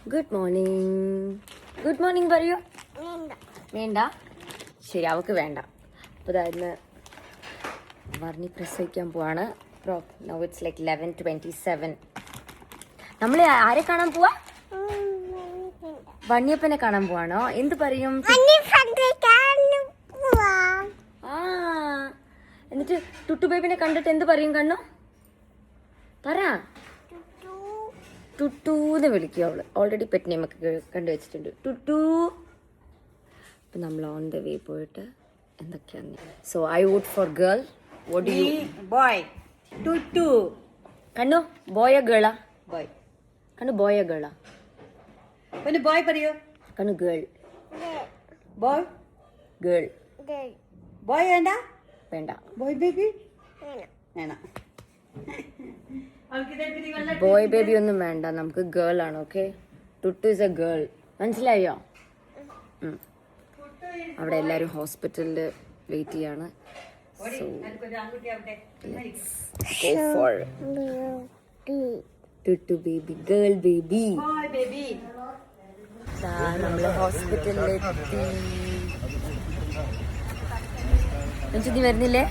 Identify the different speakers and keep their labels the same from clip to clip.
Speaker 1: Good morning. Good morning പറയൂ. വേണ്ട, ശരി, അവൾക്ക് വേണ്ട. അപ്പോൾ ഇതായിരുന്നു വർണ്ണി പ്രസവിക്കാൻ പോവാണ്. Now it's like 11:27. നമ്മൾ ആരെ കാണാൻ പോവാ? വണ്ണിയപ്പനെ കാണാൻ പോവാണോ? എന്ത് പറയും? ആ, എന്നിട്ട് ടുട്ടു ബേബിനെ കണ്ടിട്ട് എന്ത് പറയും? കണ്ണു പറ. ടുട്ടൂന്ന് വിളിക്കും അവള്. ഓൾറെഡി പെറ്റ് നെയിമൊക്കെ കണ്ടുവച്ചിട്ടുണ്ട്, ടുട്ടു. അപ്പം നമ്മൾ ഓൺ ദ വേ പോയിട്ട് എന്തൊക്കെയാണ്. So I vote for girl. Vote do you?
Speaker 2: Boy. Tuttu.
Speaker 1: കണ്ണു ബോയ ഗേളാ?
Speaker 2: ബോയ്.
Speaker 1: കണ്ണു ബോയ ഗേളാ?
Speaker 2: പിന്നെ ബോയ് പറയൂ.
Speaker 1: കണ്ണു ഗേൾ.
Speaker 2: ബോയ്.
Speaker 1: ഗേൾ.
Speaker 2: ബോയ് വേണ്ട.
Speaker 1: വേണ്ട.
Speaker 2: ബോയ് ബേബി വേണം.
Speaker 1: ബോയ് ബേബി ഒന്നും വേണ്ട, നമുക്ക് ഗേൾ ആണ്. Okay, Tuttu is A girl. മനസ്സിലായോ? അവിടെ എല്ലാരും ഹോസ്പിറ്റലിൽ വെയിറ്റ് ചെയ്യാണ്. ടുട്ടു ബേബി, ഗേൾ ബേബി. നമ്മള് ഹോസ്പിറ്റലിലെത്തി. നീ വരുന്നില്ലേ?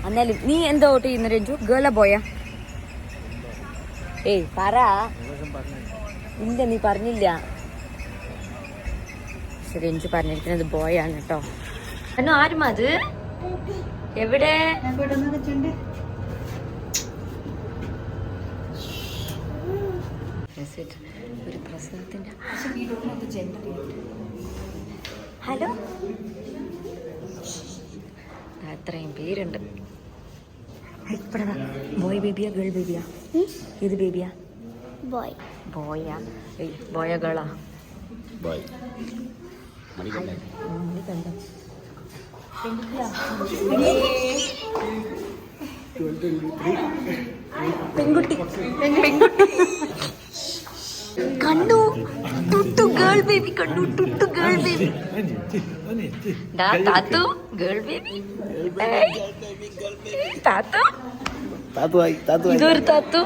Speaker 1: എന്നാലും നീ എന്താ വോട്ട് ചെയ്യുന്ന രഞ്ജു? ഗേളാ ബോയാ? ഏയ് പറ. ഇല്ല, നീ പറഞ്ഞില്ല. രഞ്ജു പറഞ്ഞിരിക്കുന്നത് ബോയാണ് കേട്ടോ. എന്നോ ആരും അത് എവിടെ? ഒരു പ്രസവത്തിന്റെ ഹലോ, അത്രയും പേരുണ്ട്. ബോയ് ബേബിയാ ഗേൾ ബേബിയാ? ഏത് ബേബിയാ?
Speaker 3: ബോയ്.
Speaker 1: ബോയാ? ബോയ ഗേളാ?
Speaker 4: ബോയ്.
Speaker 1: പെൺകുട്ടി. പെൺകുട്ടി. കണ്ടു, ടുട്ടു ഗേൾ ബേബി. കണ്ടു, Tuttu girl baby. Thathu girl baby. Thathu. ഇതൊരു താത്തു.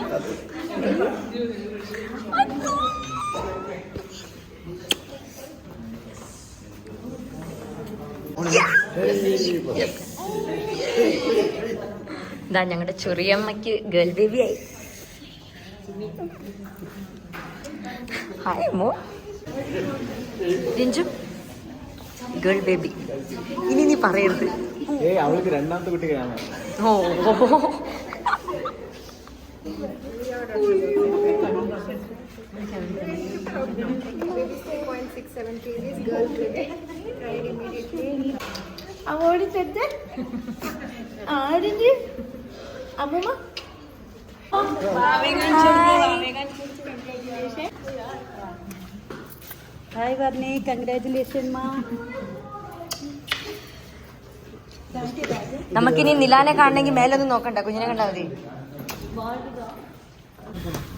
Speaker 1: ഇതാ ഞങ്ങളുടെ ചെറിയമ്മക്ക് ഗേൾ ബേബി ആയി. ഹായ് മോ. Ranju girl baby. ഇനി നീ പറയരുത്.
Speaker 4: അവൾക്ക് രണ്ടാമത്തെ കുട്ടി കാണാം.
Speaker 1: ഓ,
Speaker 3: അവോട് ആടിന്റെ അമ്മ.
Speaker 2: ഹായ് വർണ്ണി, കൺഗ്രാറ്റുലേഷൻ മാ.
Speaker 1: നമുക്കിനി നിലാനെ കാണണമെങ്കിൽ മേലൊന്നും നോക്കണ്ട, കുഞ്ഞിനെ കണ്ടാൽ മതി.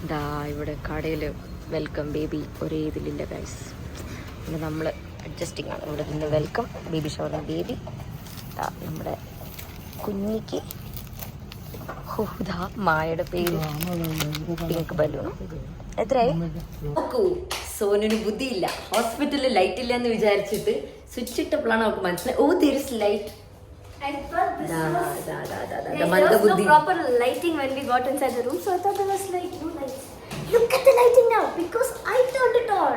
Speaker 1: ഇതാ ഇവിടെ കടയില് വെൽക്കം ബേബി ഒരേ ഇതിലില്ല ഗൈസ്. പിന്നെ നമ്മൾ അഡ്ജസ്റ്റിംഗ് ആണ്. ഇവിടെ നിന്ന് വെൽക്കം ബേബി ഷവറിന് ബേബി. നമ്മുടെ കുഞ്ഞിക്ക് മായയുടെ പേര് പിങ്ക് ബലൂൺ. എത്രയായി നോക്കൂ. സോനുന് ബുദ്ധിയില്ല. ഹോസ്പിറ്റലിൽ ലൈറ്റ് ഇല്ല എന്ന് വിചാരിച്ചിട്ട് സ്വിച്ച് ഇട്ടപ്പോഴാണ് അവർക്ക് മനസ്സിലായി. ഓ, there is light.
Speaker 3: I thought this was...
Speaker 1: There
Speaker 3: was no proper lighting when we got inside the room, so I thought there was like no lights. Look at the lighting now because I turned it on.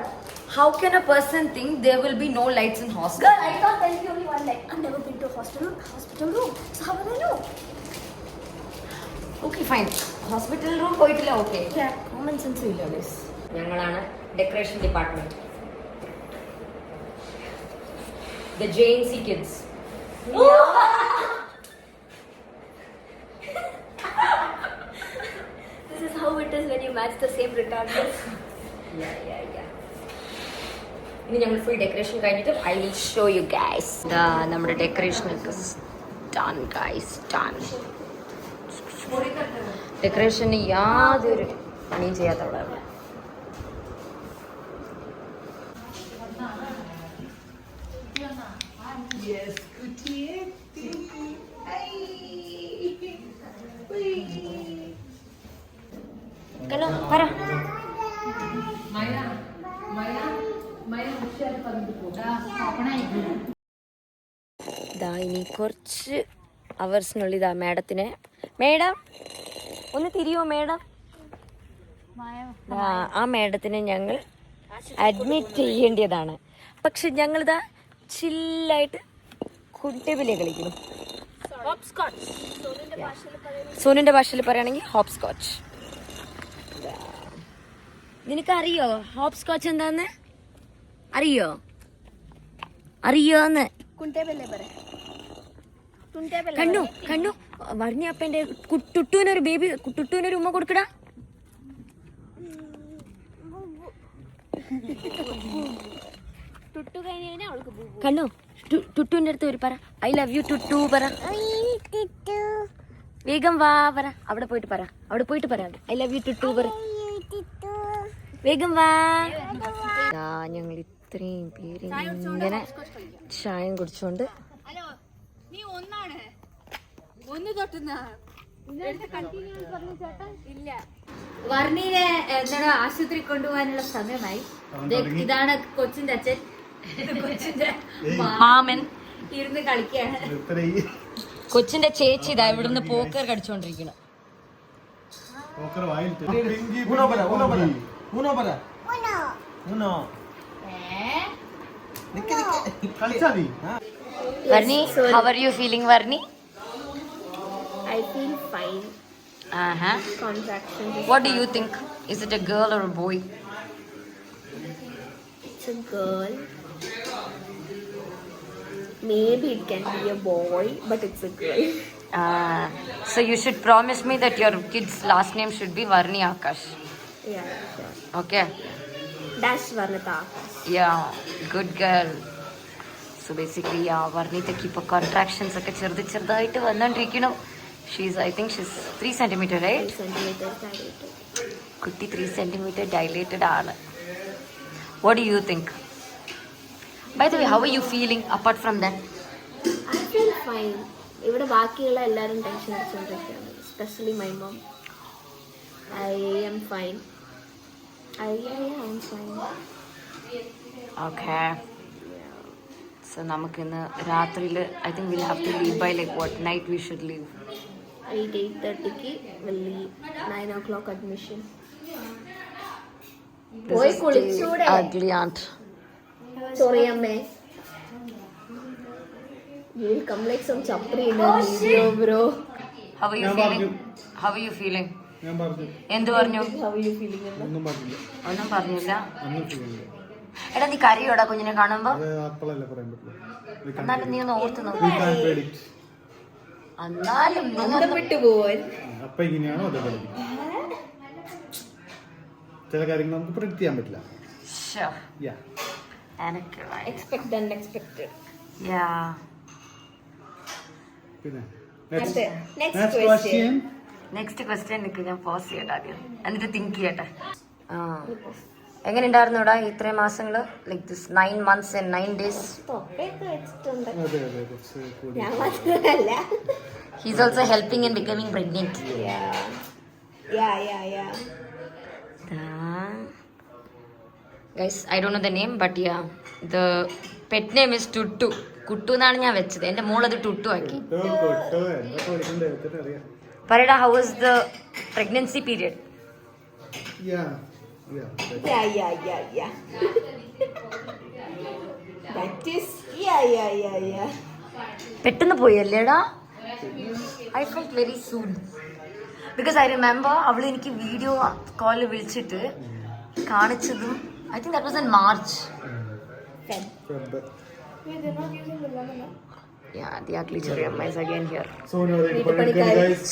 Speaker 1: How can a person think there will be no lights in hospital?
Speaker 3: Girl, I thought there will be only one light. I've never been to a hospital room, so how will I know?
Speaker 1: Okay, fine. Hospital room പോയിട്ടില്ല. Okay,
Speaker 3: Yeah.
Speaker 1: Common sense ഇല്ല guys. ഞങ്ങളാണ് decoration department. The JNC kids.
Speaker 3: This is how it is when you match the same retardants.
Speaker 1: Yeah. ഇനി ഞങ്ങൾ full decoration കഴിഞ്ഞിട്ട് I will show you guys. നമ്മുടെ decoration ഒക്കെ done guys, done. ഡെക്കറേഷന് യാതൊരു പണിയും ചെയ്യാത്തവളാണ്.
Speaker 2: Yes, kutie. Ay. Uy.
Speaker 1: കണ്ണു പറ. ഇതാ ഇനി കുറച്ച് അവേഴ്സിനുള്ളിൽ ഇതാ മേഡത്തിനെ, മേഡം ഒന്ന് തിരിയോ മേഡം. ആ മേഡത്തിനെ ഞങ്ങൾ അഡ്മിറ്റ് ചെയ്യേണ്ടതാണ്. പക്ഷെ ഞങ്ങളിതാ ചില്ലായിട്ട് കുട്ടിബിലെ കളിക്കുന്നു. സോനുന്റെ ഭാഷയിൽ പറയുകയാണെങ്കിൽ ഹോപ്പ് സ്കോച്ച്. നിനക്കറിയോ ഹോപ്പ് സ്കോച്ച് എന്താന്ന്? അറിയോന്ന്? കണ്ണു കണ്ണു വർണ്ണി അപ്പന്റെ ടുട്ടുവിനൊരു ബേബി, ടുട്ടുവിനൊരു ഉമ്മ കൊടുക്കടാ. കണ്ണു ടുട്ടുവിന്റെ അടുത്ത് ഒരു പറ, ഐ ലവ് യു ടുട്ടു പറ. വേഗം വാ പറ, അവിടെ പോയിട്ട് പറ ഐ ലവ് യു ടുട്ടു പറ. വേഗം വാ. ഞങ്ങൾ ഇത്രയും പേര് ഇങ്ങനെ ചായം കുടിച്ചോണ്ട് വർണ്ണീനെ എന്താണ് ആശുപത്രി കൊണ്ടുപോകാനുള്ള സമയമായി. ഇതാണ് കൊച്ചിന്റെ അച്ഛൻ, കൊച്ചിന്റെ മാമൻ ഇരുന്ന് കളിക്കാണ്. കൊച്ചിന്റെ ചേച്ചി ഇതാ ഇവിടുന്ന് Pokker കടിച്ചോണ്ടിരിക്കണം. Varni, how are you feeling, Varni?
Speaker 3: I feel fine. Contractions.
Speaker 1: What do you think? Is it a girl or a boy?
Speaker 3: It's a girl. Maybe it can be a boy, but it's a girl.
Speaker 1: So you should promise me that your kid's last name should be Varni Akash.
Speaker 3: Yeah, sure.
Speaker 1: Okay?
Speaker 3: Dash Varnita.
Speaker 1: Yeah, good girl. So basically, Varnitaki ഇപ്പോൾ contractions ഒക്കെ ചെറുതായിട്ട് വന്നുകൊണ്ടിരിക്കണം. I think she's 3 centimeter, right?
Speaker 3: 3 centimeters dilated.
Speaker 1: കുട്ടി 3 centimeter dilated ആണ്. What do you think? By the way, how are you feeling apart from that?
Speaker 3: I feel fine. ഇവിടെ ബാക്കിയുള്ള എല്ലാവരും tension അടിച്ചുകൊണ്ടിരിക്കുകയാണ്, especially my mom. I am fine. I am fine.
Speaker 1: Okay. So നമുക്കിന്ന് രാത്രിയിൽ I think we'll have to leave by like what night we should leave?
Speaker 3: 8:30 will leave. 9 o'clock admission.
Speaker 1: This
Speaker 3: Boy,
Speaker 1: is
Speaker 3: കുളിച്ചൂടെ?
Speaker 1: the ugly aunt.
Speaker 3: Sorry, അമ്മേ. You will come like some chapri in a video, bro.
Speaker 1: How are you feeling? How are you feeling? എന്ത് പറഞ്ഞു?
Speaker 3: How are you feeling?
Speaker 1: ഒന്നും പറഞ്ഞില്ല. എടാ നീ കരയോടാ കുഞ്ഞിനെ കാണുമ്പോ? എന്നാലും നീ ഒന്ന് ഓർത്ത് നോക്ക്. എന്നാലും
Speaker 3: വിട്ടു പോവാൻ
Speaker 4: ചില കാര്യങ്ങൾ നമുക്ക് പ്രെഡിക്റ്റ് ചെയ്യാൻ പറ്റില്ല.
Speaker 3: Expect unexpected.
Speaker 4: പിന്നെ
Speaker 1: നെക്സ്റ്റ് ക്വസ്റ്റ്യൻ ഞാൻ പോസ് ചെയ്യട്ടെ ആദ്യം, എന്നിട്ട് തിങ്ക് ചെയ്യട്ടെ. എങ്ങനെ ഉണ്ടായിരുന്നു ഇവിടെ ഇത്രയും മാസങ്ങള്, like this 9 months and 9 days?
Speaker 3: ഞാൻ മാത്രമല്ല,
Speaker 1: He's also helping in becoming pregnant.
Speaker 3: Yeah.
Speaker 1: Guys, I don't know the name, but yeah, the pet name is Tuttu. Kuttu എന്നാണ് ഞാൻ വെച്ചത്, എന്റെ മോളത് ടുട്ടു ആക്കി. പറയടാ, how was the pregnancy period?
Speaker 3: Yeah. That is yeah.
Speaker 1: പെട്ടെന്ന് പോയല്ലേടാ? I felt very soon because I remember അവൾ എനിക്ക് video കോളിൽ വിളിച്ചിട്ട് കാണിച്ചതും I think that was in March.
Speaker 3: Wait, they're not using the lemon, no?
Speaker 1: Yeah, the ugly Choriyamma is again here.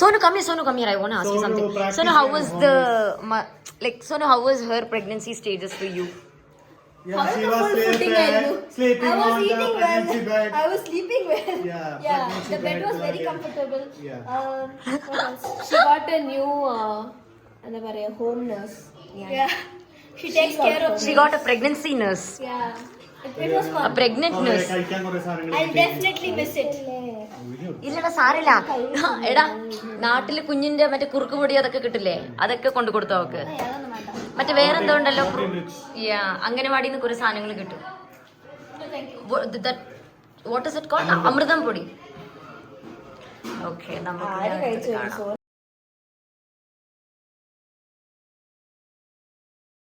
Speaker 4: Sonu,
Speaker 1: come here. I want to ask you something. Sonu, how was how was her pregnancy stages for you?
Speaker 4: Yeah, she was sleeping on the pregnancy bed.
Speaker 3: I was sleeping well.
Speaker 4: Yeah,
Speaker 3: The bed was very comfortable.
Speaker 4: Yeah.
Speaker 3: What else? She got a new home nurse. Yeah. She takes care of
Speaker 1: She got a pregnancy nurse.
Speaker 3: Yeah.
Speaker 1: pregnant nurse.
Speaker 4: കഴിക്കാൻ കുറെ സാധനങ്ങൾ
Speaker 3: I'll definitely miss it.
Speaker 1: ഇല്ലടാ സാരില്ല. എടാ നാട്ടില് കുഞ്ഞിന്റെ മറ്റേ കുറുക്കുപൊടി അതൊക്കെ കിട്ടില്ലേ, അതൊക്കെ കൊണ്ടു കൊടുത്തു അവക്ക്.
Speaker 3: അതൊന്നും വേണ്ട.
Speaker 1: മറ്റേ വേറെന്തോ ഉണ്ടല്ലോ, അംഗനവാടിന്ന് കുറെ സാധനങ്ങൾ കിട്ടും. What is it called? Amrutham പൊടി. ഓക്കെ, നമുക്ക്